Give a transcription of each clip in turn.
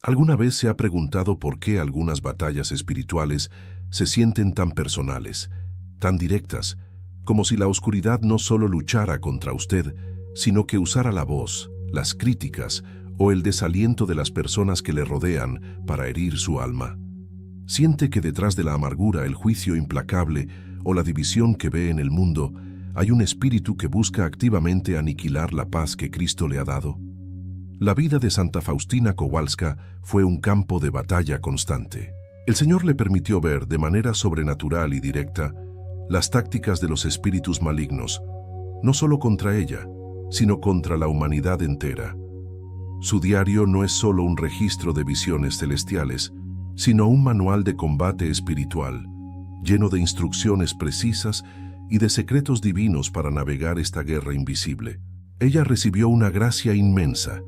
¿Alguna vez se ha preguntado por qué algunas batallas espirituales se sienten tan personales, tan directas, como si la oscuridad no solo luchara contra usted, sino que usara la voz, las críticas o el desaliento de las personas que le rodean para herir su alma? ¿Siente que detrás de la amargura, el juicio implacable o la división que ve en el mundo, hay un espíritu que busca activamente aniquilar la paz que Cristo le ha dado? La vida de Santa Faustina Kowalska fue un campo de batalla constante. El Señor le permitió ver de manera sobrenatural y directa las tácticas de los espíritus malignos, no solo contra ella, sino contra la humanidad entera. Su diario no es solo un registro de visiones celestiales, sino un manual de combate espiritual, lleno de instrucciones precisas y de secretos divinos para navegar esta guerra invisible. Ella recibió una gracia inmensa,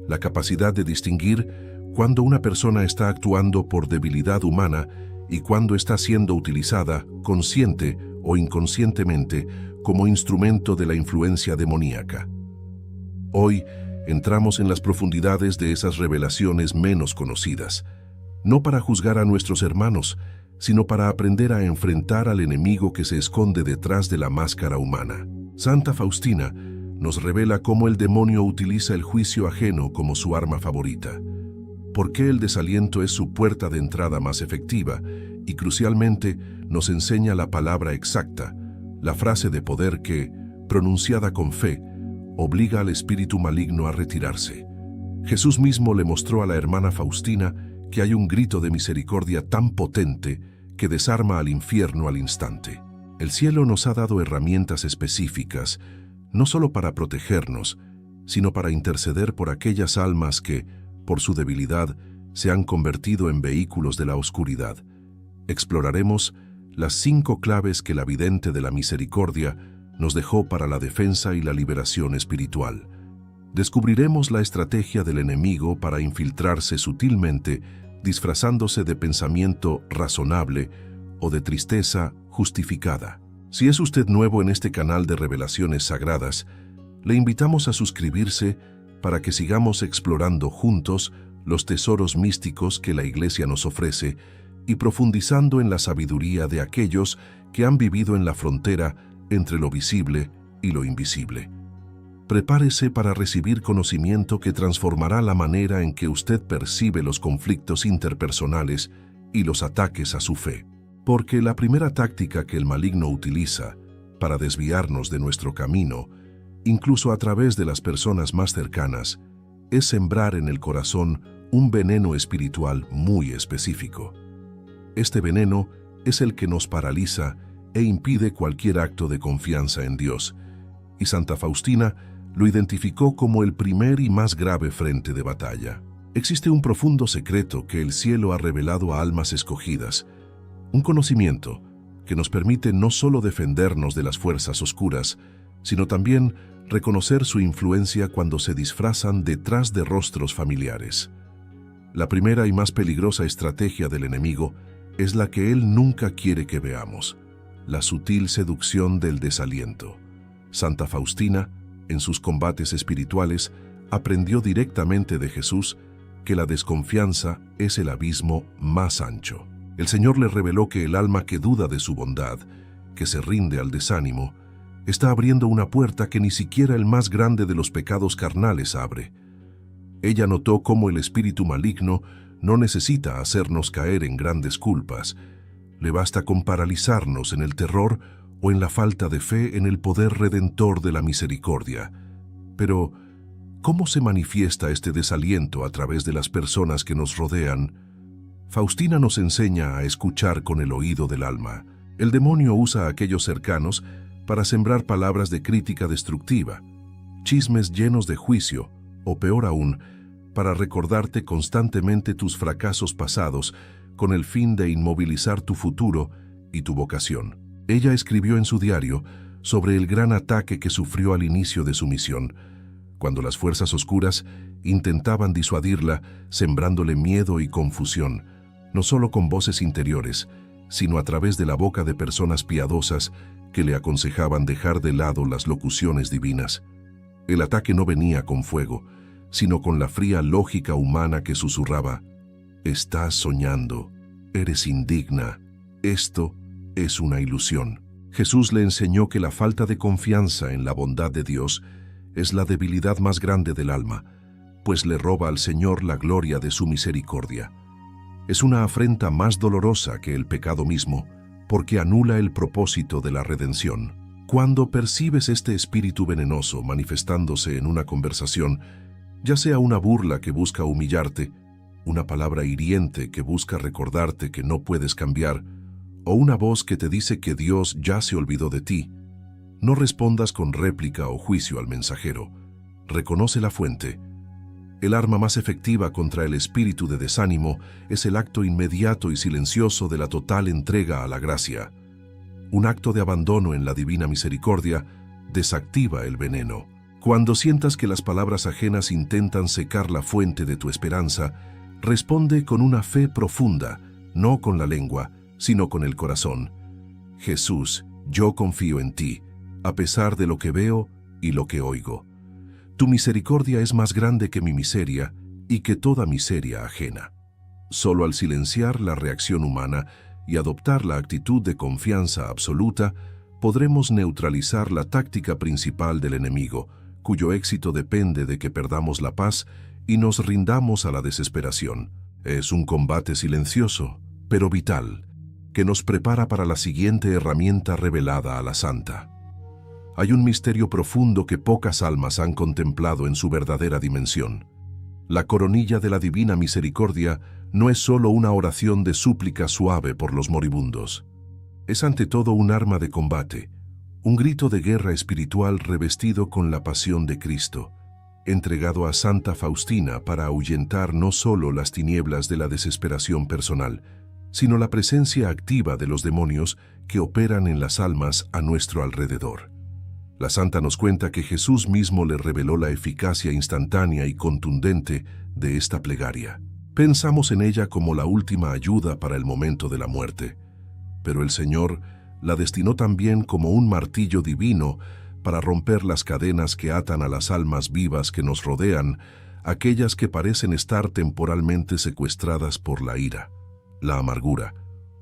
la capacidad de distinguir cuando una persona está actuando por debilidad humana y cuando está siendo utilizada, consciente o inconscientemente, como instrumento de la influencia demoníaca. Hoy entramos en las profundidades de esas revelaciones menos conocidas, no para juzgar a nuestros hermanos, sino para aprender a enfrentar al enemigo que se esconde detrás de la máscara humana. Santa Faustina nos revela cómo el demonio utiliza el juicio ajeno como su arma favorita, por qué el desaliento es su puerta de entrada más efectiva y, crucialmente, nos enseña la palabra exacta, la frase de poder que, pronunciada con fe, obliga al espíritu maligno a retirarse. Jesús mismo le mostró a la hermana Faustina que hay un grito de misericordia tan potente que desarma al infierno al instante. El cielo nos ha dado herramientas específicas, no solo para protegernos, sino para interceder por aquellas almas que, por su debilidad, se han convertido en vehículos de la oscuridad. Exploraremos las 5 claves que la vidente de la misericordia nos dejó para la defensa y la liberación espiritual. Descubriremos la estrategia del enemigo para infiltrarse sutilmente, disfrazándose de pensamiento razonable o de tristeza justificada. Si es usted nuevo en este canal de revelaciones sagradas, le invitamos a suscribirse para que sigamos explorando juntos los tesoros místicos que la Iglesia nos ofrece y profundizando en la sabiduría de aquellos que han vivido en la frontera entre lo visible y lo invisible. Prepárese para recibir conocimiento que transformará la manera en que usted percibe los conflictos interpersonales y los ataques a su fe. Porque la primera táctica que el maligno utiliza para desviarnos de nuestro camino, incluso a través de las personas más cercanas, es sembrar en el corazón un veneno espiritual muy específico. Este veneno es el que nos paraliza e impide cualquier acto de confianza en Dios, y Santa Faustina lo identificó como el primer y más grave frente de batalla. Existe un profundo secreto que el cielo ha revelado a almas escogidas, un conocimiento que nos permite no solo defendernos de las fuerzas oscuras, sino también reconocer su influencia cuando se disfrazan detrás de rostros familiares. La primera y más peligrosa estrategia del enemigo es la que él nunca quiere que veamos: la sutil seducción del desaliento. Santa Faustina, en sus combates espirituales, aprendió directamente de Jesús que la desconfianza es el abismo más ancho. El Señor le reveló que el alma que duda de su bondad, que se rinde al desánimo, está abriendo una puerta que ni siquiera el más grande de los pecados carnales abre. Ella notó cómo el espíritu maligno no necesita hacernos caer en grandes culpas. Le basta con paralizarnos en el terror o en la falta de fe en el poder redentor de la misericordia. Pero, ¿cómo se manifiesta este desaliento a través de las personas que nos rodean? Faustina nos enseña a escuchar con el oído del alma. El demonio usa a aquellos cercanos para sembrar palabras de crítica destructiva, chismes llenos de juicio, o peor aún, para recordarte constantemente tus fracasos pasados con el fin de inmovilizar tu futuro y tu vocación. Ella escribió en su diario sobre el gran ataque que sufrió al inicio de su misión, cuando las fuerzas oscuras intentaban disuadirla, sembrándole miedo y confusión, no solo con voces interiores, sino a través de la boca de personas piadosas que le aconsejaban dejar de lado las locuciones divinas. El ataque no venía con fuego, sino con la fría lógica humana que susurraba: «Estás soñando, eres indigna, esto es una ilusión». Jesús le enseñó que la falta de confianza en la bondad de Dios es la debilidad más grande del alma, pues le roba al Señor la gloria de su misericordia. Es una afrenta más dolorosa que el pecado mismo, porque anula el propósito de la redención. Cuando percibes este espíritu venenoso manifestándose en una conversación, ya sea una burla que busca humillarte, una palabra hiriente que busca recordarte que no puedes cambiar, o una voz que te dice que Dios ya se olvidó de ti, no respondas con réplica o juicio al mensajero. Reconoce la fuente. El arma más efectiva contra el espíritu de desánimo es el acto inmediato y silencioso de la total entrega a la gracia. Un acto de abandono en la divina misericordia desactiva el veneno. Cuando sientas que las palabras ajenas intentan secar la fuente de tu esperanza, responde con una fe profunda, no con la lengua, sino con el corazón. Jesús, yo confío en ti, a pesar de lo que veo y lo que oigo. Tu misericordia es más grande que mi miseria y que toda miseria ajena. Solo al silenciar la reacción humana y adoptar la actitud de confianza absoluta, podremos neutralizar la táctica principal del enemigo, cuyo éxito depende de que perdamos la paz y nos rindamos a la desesperación. Es un combate silencioso, pero vital, que nos prepara para la siguiente herramienta revelada a la santa. Hay un misterio profundo que pocas almas han contemplado en su verdadera dimensión. La coronilla de la divina misericordia no es solo una oración de súplica suave por los moribundos. Es ante todo un arma de combate, un grito de guerra espiritual revestido con la pasión de Cristo, entregado a Santa Faustina para ahuyentar no solo las tinieblas de la desesperación personal, sino la presencia activa de los demonios que operan en las almas a nuestro alrededor. La santa nos cuenta que Jesús mismo le reveló la eficacia instantánea y contundente de esta plegaria. Pensamos en ella como la última ayuda para el momento de la muerte, pero el Señor la destinó también como un martillo divino para romper las cadenas que atan a las almas vivas que nos rodean, aquellas que parecen estar temporalmente secuestradas por la ira, la amargura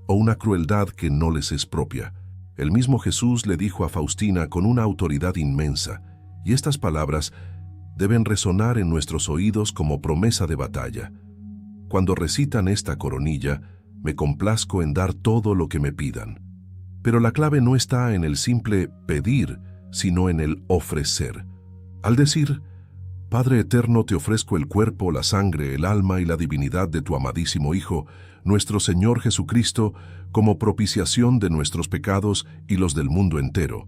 o una crueldad que no les es propia. El mismo Jesús le dijo a Faustina con una autoridad inmensa, y estas palabras deben resonar en nuestros oídos como promesa de batalla. Cuando recitan esta coronilla, me complazco en dar todo lo que me pidan. Pero la clave no está en el simple pedir, sino en el ofrecer. Al decir: Padre eterno, te ofrezco el cuerpo, la sangre, el alma y la divinidad de tu amadísimo Hijo, nuestro Señor Jesucristo, como propiciación de nuestros pecados y los del mundo entero.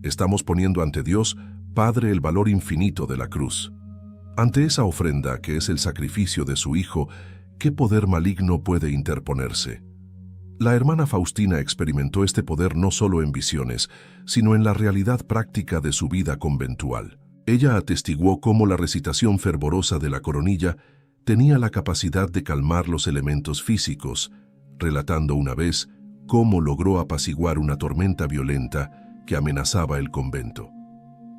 Estamos poniendo ante Dios, Padre, el valor infinito de la cruz. Ante esa ofrenda, que es el sacrificio de su Hijo, ¿qué poder maligno puede interponerse? La hermana Faustina experimentó este poder no solo en visiones, sino en la realidad práctica de su vida conventual. Ella atestiguó cómo la recitación fervorosa de la coronilla tenía la capacidad de calmar los elementos físicos, relatando una vez cómo logró apaciguar una tormenta violenta que amenazaba el convento.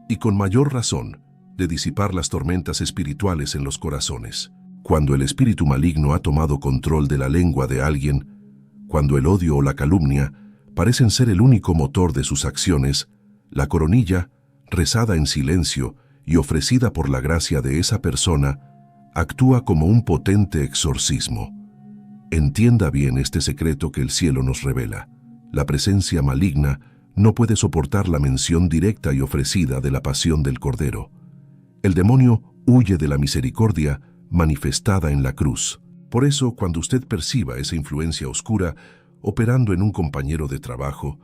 Y con mayor razón, de disipar las tormentas espirituales en los corazones. Cuando el espíritu maligno ha tomado control de la lengua de alguien, cuando el odio o la calumnia parecen ser el único motor de sus acciones, la coronilla, rezada en silencio y ofrecida por la gracia de esa persona, actúa como un potente exorcismo. Entienda bien este secreto que el cielo nos revela. La presencia maligna no puede soportar la mención directa y ofrecida de la pasión del Cordero. El demonio huye de la misericordia manifestada en la cruz. Por eso, cuando usted perciba esa influencia oscura operando en un compañero de trabajo,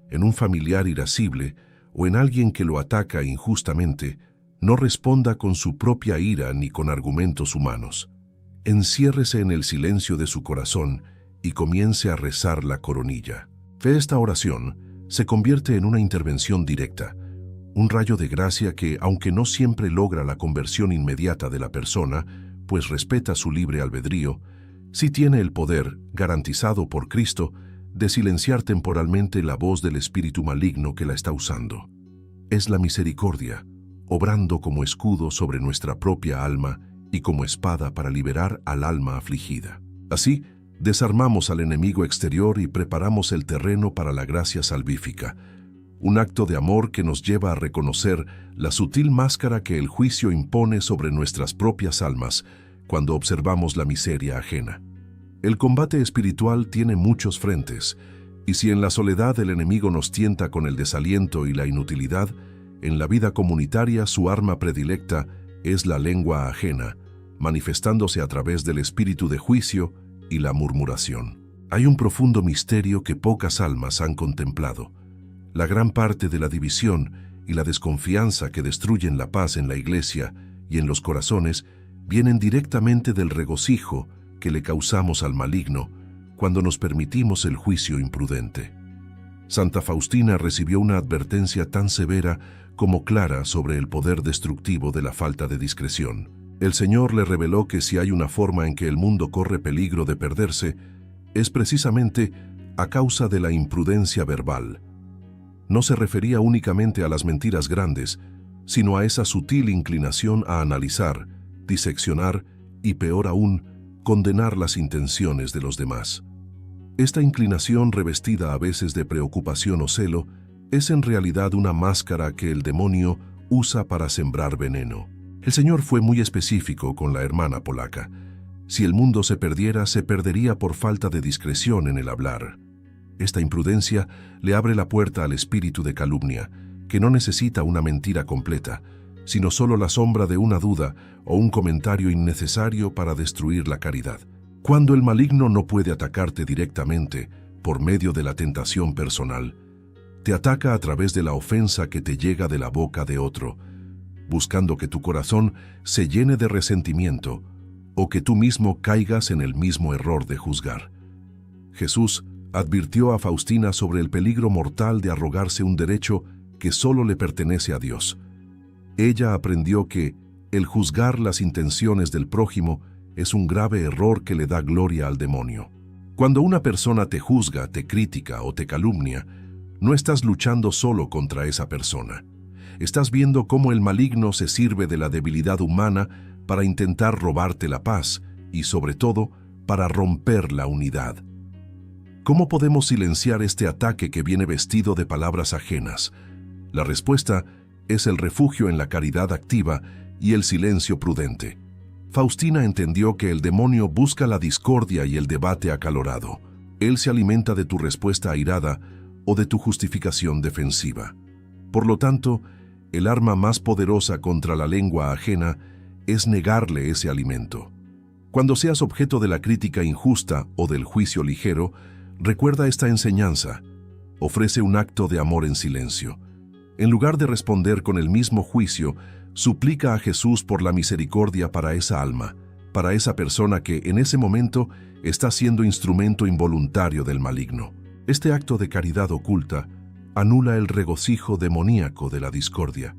en un familiar irascible o en alguien que lo ataca injustamente, no responda con su propia ira ni con argumentos humanos. Enciérrese en el silencio de su corazón y comience a rezar la coronilla. Esta oración se convierte en una intervención directa, un rayo de gracia que, aunque no siempre logra la conversión inmediata de la persona, pues respeta su libre albedrío, sí tiene el poder, garantizado por Cristo, de silenciar temporalmente la voz del espíritu maligno que la está usando. Es la misericordia, obrando como escudo sobre nuestra propia alma y como espada para liberar al alma afligida. Así, desarmamos al enemigo exterior y preparamos el terreno para la gracia salvífica, un acto de amor que nos lleva a reconocer la sutil máscara que el juicio impone sobre nuestras propias almas cuando observamos la miseria ajena. El combate espiritual tiene muchos frentes, y si en la soledad el enemigo nos tienta con el desaliento y la inutilidad, en la vida comunitaria su arma predilecta es la lengua ajena, manifestándose a través del espíritu de juicio y la murmuración. Hay un profundo misterio que pocas almas han contemplado. La gran parte de la división y la desconfianza que destruyen la paz en la iglesia y en los corazones vienen directamente del regocijo que le causamos al maligno cuando nos permitimos el juicio imprudente. Santa Faustina recibió una advertencia tan severa como clara sobre el poder destructivo de la falta de discreción. El Señor le reveló que si hay una forma en que el mundo corre peligro de perderse, es precisamente a causa de la imprudencia verbal. No se refería únicamente a las mentiras grandes, sino a esa sutil inclinación a analizar, diseccionar y, peor aún, condenar las intenciones de los demás. Esta inclinación, revestida a veces de preocupación o celo, es en realidad una máscara que el demonio usa para sembrar veneno. El Señor fue muy específico con la hermana polaca. Si el mundo se perdiera, se perdería por falta de discreción en el hablar. Esta imprudencia le abre la puerta al espíritu de calumnia, que no necesita una mentira completa, sino solo la sombra de una duda o un comentario innecesario para destruir la caridad. Cuando el maligno no puede atacarte directamente por medio de la tentación personal, te ataca a través de la ofensa que te llega de la boca de otro, buscando que tu corazón se llene de resentimiento o que tú mismo caigas en el mismo error de juzgar. Jesús advirtió a Faustina sobre el peligro mortal de arrogarse un derecho que solo le pertenece a Dios. Ella aprendió que el juzgar las intenciones del prójimo es un grave error que le da gloria al demonio. Cuando una persona te juzga, te critica o te calumnia, no estás luchando solo contra esa persona. Estás viendo cómo el maligno se sirve de la debilidad humana para intentar robarte la paz y, sobre todo, para romper la unidad. ¿Cómo podemos silenciar este ataque que viene vestido de palabras ajenas? La respuesta es el refugio en la caridad activa y el silencio prudente. Faustina entendió que el demonio busca la discordia y el debate acalorado. Él se alimenta de tu respuesta airada o de tu justificación defensiva. Por lo tanto, el arma más poderosa contra la lengua ajena es negarle ese alimento. Cuando seas objeto de la crítica injusta o del juicio ligero, recuerda esta enseñanza. Ofrece un acto de amor en silencio. En lugar de responder con el mismo juicio, suplica a Jesús por la misericordia para esa alma, para esa persona que en ese momento está siendo instrumento involuntario del maligno. Este acto de caridad oculta anula el regocijo demoníaco de la discordia.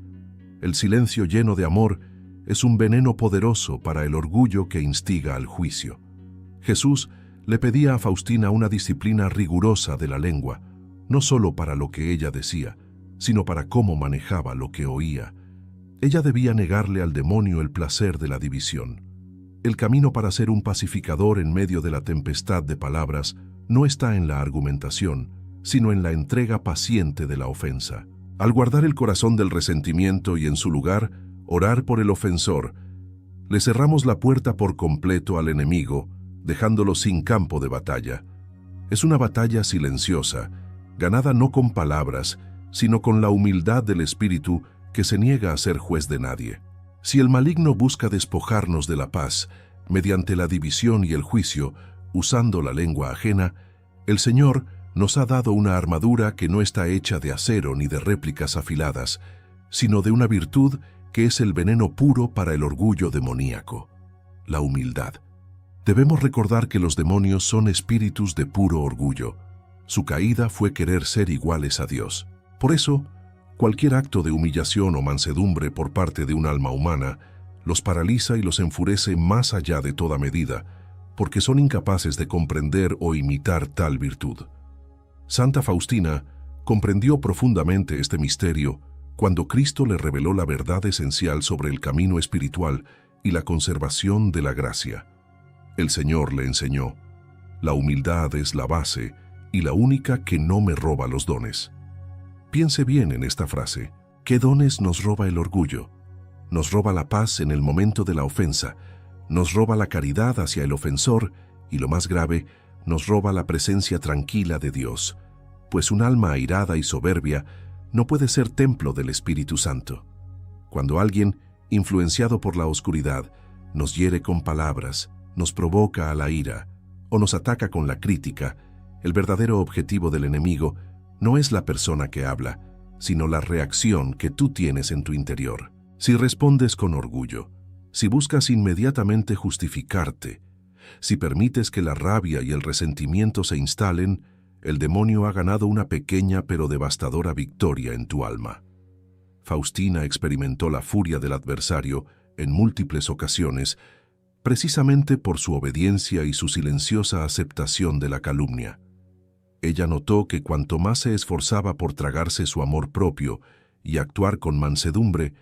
El silencio lleno de amor es un veneno poderoso para el orgullo que instiga al juicio. Jesús le pedía a Faustina una disciplina rigurosa de la lengua, no solo para lo que ella decía, sino para cómo manejaba lo que oía. Ella debía negarle al demonio el placer de la división. El camino para ser un pacificador en medio de la tempestad de palabras no está en la argumentación, sino en la entrega paciente de la ofensa. Al guardar el corazón del resentimiento y en su lugar, orar por el ofensor, le cerramos la puerta por completo al enemigo, dejándolo sin campo de batalla. Es una batalla silenciosa, ganada no con palabras, sino con la humildad del espíritu que se niega a ser juez de nadie. Si el maligno busca despojarnos de la paz, mediante la división y el juicio, usando la lengua ajena, el Señor nos ha dado una armadura que no está hecha de acero ni de réplicas afiladas, sino de una virtud que es el veneno puro para el orgullo demoníaco, la humildad. Debemos recordar que los demonios son espíritus de puro orgullo. Su caída fue querer ser iguales a Dios. Por eso, cualquier acto de humillación o mansedumbre por parte de un alma humana los paraliza y los enfurece más allá de toda medida, porque son incapaces de comprender o imitar tal virtud. Santa Faustina comprendió profundamente este misterio cuando Cristo le reveló la verdad esencial sobre el camino espiritual y la conservación de la gracia. El Señor le enseñó: la humildad es la base y la única que no me roba los dones. Piense bien en esta frase. ¿Qué dones nos roba el orgullo? Nos roba la paz en el momento de la ofensa, nos roba la caridad hacia el ofensor y, lo más grave, nos roba la presencia tranquila de Dios, pues un alma airada y soberbia no puede ser templo del Espíritu Santo. Cuando alguien, influenciado por la oscuridad, nos hiere con palabras, nos provoca a la ira o nos ataca con la crítica, el verdadero objetivo del enemigo no es la persona que habla, sino la reacción que tú tienes en tu interior. Si respondes con orgullo, si buscas inmediatamente justificarte, si permites que la rabia y el resentimiento se instalen, el demonio ha ganado una pequeña pero devastadora victoria en tu alma. Faustina experimentó la furia del adversario en múltiples ocasiones, precisamente por su obediencia y su silenciosa aceptación de la calumnia. Ella notó que cuanto más se esforzaba por tragarse su amor propio y actuar con mansedumbre,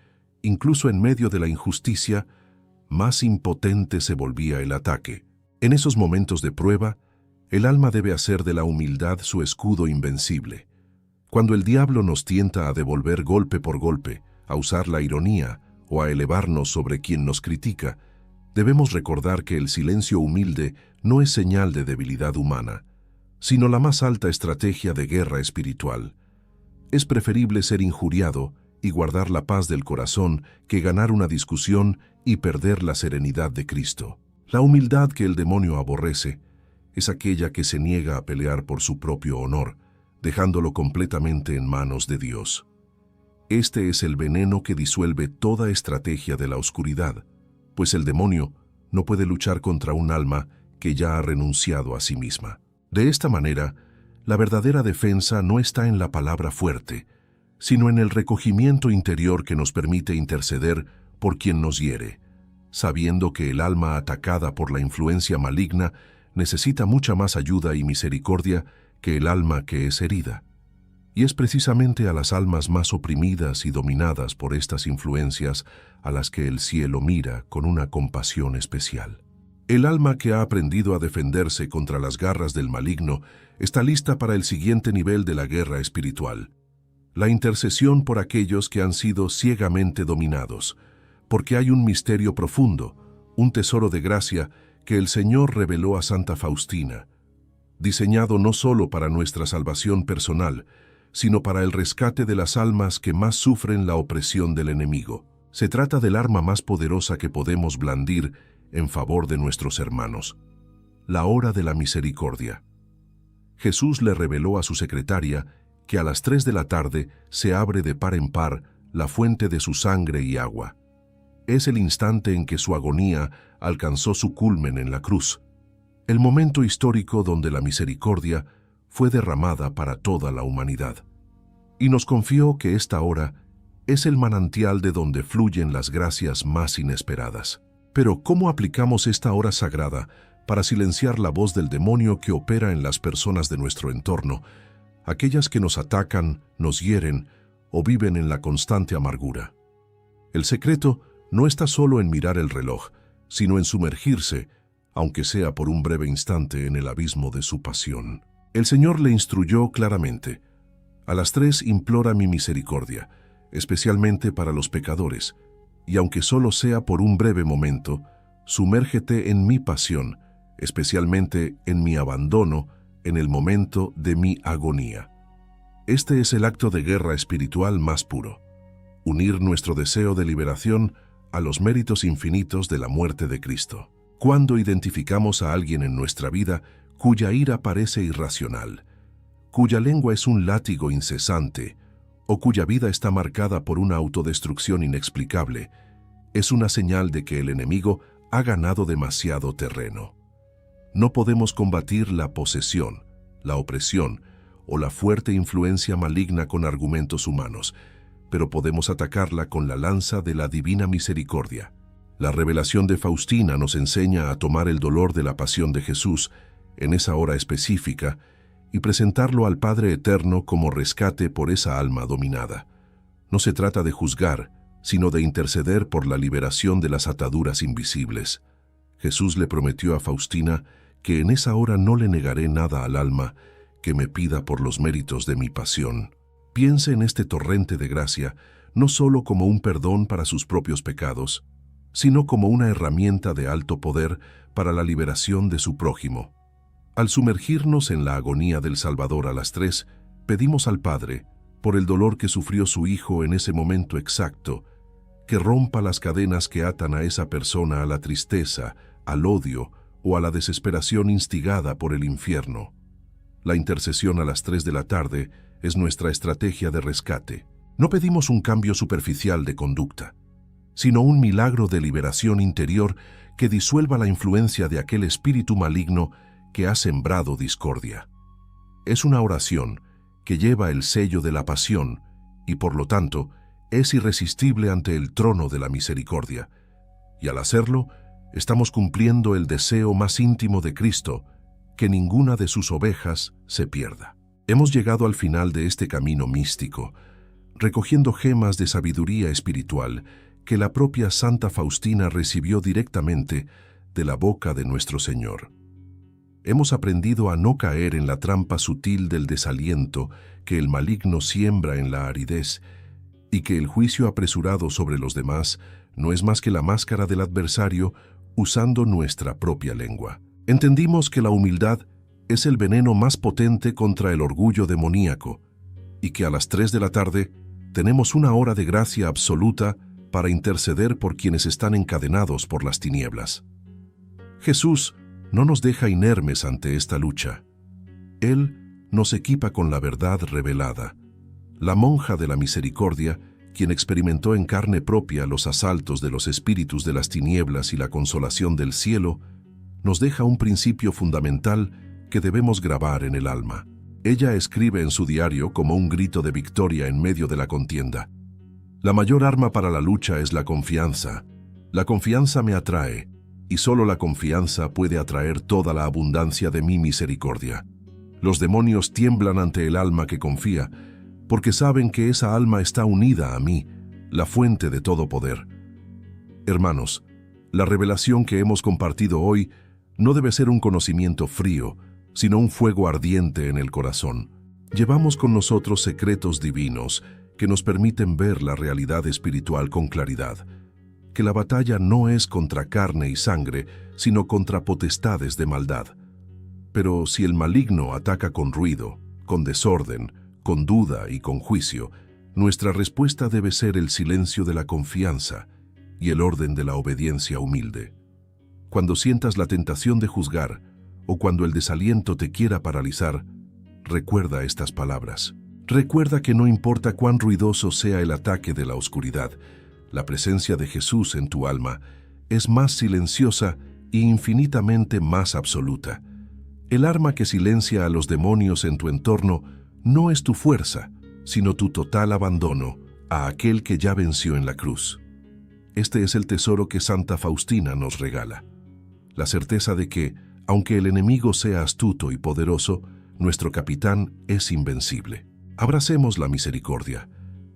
incluso en medio de la injusticia, más impotente se volvía el ataque. En esos momentos de prueba, el alma debe hacer de la humildad su escudo invencible. Cuando el diablo nos tienta a devolver golpe por golpe, a usar la ironía o a elevarnos sobre quien nos critica, debemos recordar que el silencio humilde no es señal de debilidad humana, sino la más alta estrategia de guerra espiritual. Es preferible ser injuriado y guardar la paz del corazón que ganar una discusión y perder la serenidad de Cristo. La humildad que el demonio aborrece es aquella que se niega a pelear por su propio honor, dejándolo completamente en manos de Dios. Este es el veneno que disuelve toda estrategia de la oscuridad, pues el demonio no puede luchar contra un alma que ya ha renunciado a sí misma. De esta manera, la verdadera defensa no está en la palabra fuerte, sino en el recogimiento interior que nos permite interceder por quien nos hiere, sabiendo que el alma atacada por la influencia maligna necesita mucha más ayuda y misericordia que el alma que es herida. Y es precisamente a las almas más oprimidas y dominadas por estas influencias a las que el cielo mira con una compasión especial. El alma que ha aprendido a defenderse contra las garras del maligno está lista para el siguiente nivel de la guerra espiritual: la intercesión por aquellos que han sido ciegamente dominados, porque hay un misterio profundo, un tesoro de gracia que el Señor reveló a Santa Faustina, diseñado no solo para nuestra salvación personal, sino para el rescate de las almas que más sufren la opresión del enemigo. Se trata del arma más poderosa que podemos blandir en favor de nuestros hermanos: la hora de la misericordia. Jesús le reveló a su secretaria que a las 3 de la tarde se abre de par en par la fuente de su sangre y agua. Es el instante en que su agonía alcanzó su culmen en la cruz, el momento histórico donde la misericordia fue derramada para toda la humanidad. Y nos confió que esta hora es el manantial de donde fluyen las gracias más inesperadas. Pero, ¿cómo aplicamos esta hora sagrada para silenciar la voz del demonio que opera en las personas de nuestro entorno, aquellas que nos atacan, nos hieren o viven en la constante amargura? El secreto no está solo en mirar el reloj, sino en sumergirse, aunque sea por un breve instante, en el abismo de su pasión. El Señor le instruyó claramente: a las 3 implora mi misericordia, especialmente para los pecadores, y aunque solo sea por un breve momento, sumérgete en mi pasión, especialmente en mi abandono, en el momento de mi agonía. Este es el acto de guerra espiritual más puro: unir nuestro deseo de liberación a los méritos infinitos de la muerte de Cristo. Cuando identificamos a alguien en nuestra vida cuya ira parece irracional, cuya lengua es un látigo incesante, o cuya vida está marcada por una autodestrucción inexplicable, es una señal de que el enemigo ha ganado demasiado terreno. No podemos combatir la posesión, la opresión o la fuerte influencia maligna con argumentos humanos, pero podemos atacarla con la lanza de la divina misericordia. La revelación de Faustina nos enseña a tomar el dolor de la pasión de Jesús en esa hora específica y presentarlo al Padre Eterno como rescate por esa alma dominada. No se trata de juzgar, sino de interceder por la liberación de las ataduras invisibles. Jesús le prometió a Faustina que en esa hora no le negaré nada al alma que me pida por los méritos de mi pasión. Piense en este torrente de gracia no solo como un perdón para sus propios pecados, sino como una herramienta de alto poder para la liberación de su prójimo. Al sumergirnos en la agonía del Salvador a las 3, pedimos al Padre, por el dolor que sufrió su Hijo en ese momento exacto, que rompa las cadenas que atan a esa persona a la tristeza, al odio o a la desesperación instigada por el infierno. La intercesión a las 3 de la tarde es nuestra estrategia de rescate. No pedimos un cambio superficial de conducta, sino un milagro de liberación interior que disuelva la influencia de aquel espíritu maligno que ha sembrado discordia. Es una oración que lleva el sello de la pasión y, por lo tanto, es irresistible ante el trono de la misericordia. Y al hacerlo, estamos cumpliendo el deseo más íntimo de Cristo, que ninguna de sus ovejas se pierda. Hemos llegado al final de este camino místico, recogiendo gemas de sabiduría espiritual que la propia Santa Faustina recibió directamente de la boca de nuestro Señor. Hemos aprendido a no caer en la trampa sutil del desaliento que el maligno siembra en la aridez y que el juicio apresurado sobre los demás no es más que la máscara del adversario usando nuestra propia lengua. Entendimos que la humildad es el veneno más potente contra el orgullo demoníaco y que a las 3 de la tarde tenemos una hora de gracia absoluta para interceder por quienes están encadenados por las tinieblas. Jesús no nos deja inermes ante esta lucha. Él nos equipa con la verdad revelada. La monja de la misericordia, quien experimentó en carne propia los asaltos de los espíritus de las tinieblas y la consolación del cielo, nos deja un principio fundamental que debemos grabar en el alma. Ella escribe en su diario como un grito de victoria en medio de la contienda: la mayor arma para la lucha es la confianza. La confianza me atrae, y solo la confianza puede atraer toda la abundancia de mi misericordia. Los demonios tiemblan ante el alma que confía, porque saben que esa alma está unida a mí, la fuente de todo poder. Hermanos, la revelación que hemos compartido hoy no debe ser un conocimiento frío, sino un fuego ardiente en el corazón. Llevamos con nosotros secretos divinos que nos permiten ver la realidad espiritual con claridad, que la batalla no es contra carne y sangre, sino contra potestades de maldad. Pero si el maligno ataca con ruido, con desorden, con duda y con juicio, nuestra respuesta debe ser el silencio de la confianza y el orden de la obediencia humilde. Cuando sientas la tentación de juzgar o cuando el desaliento te quiera paralizar, recuerda estas palabras. Recuerda que no importa cuán ruidoso sea el ataque de la oscuridad, la presencia de Jesús en tu alma es más silenciosa e infinitamente más absoluta. El arma que silencia a los demonios en tu entorno no es tu fuerza, sino tu total abandono a aquel que ya venció en la cruz. Este es el tesoro que Santa Faustina nos regala. La certeza de que, aunque el enemigo sea astuto y poderoso, nuestro capitán es invencible. Abracemos la misericordia,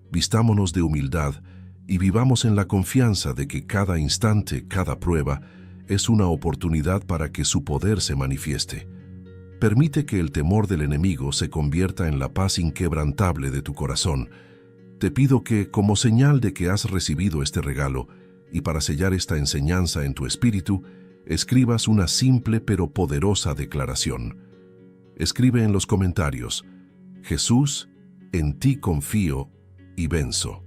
vistámonos de humildad y vivamos en la confianza de que cada instante, cada prueba, es una oportunidad para que su poder se manifieste. Permite que el temor del enemigo se convierta en la paz inquebrantable de tu corazón. Te pido que, como señal de que has recibido este regalo, y para sellar esta enseñanza en tu espíritu, escribas una simple pero poderosa declaración. Escribe en los comentarios: Jesús, en ti confío y venzo.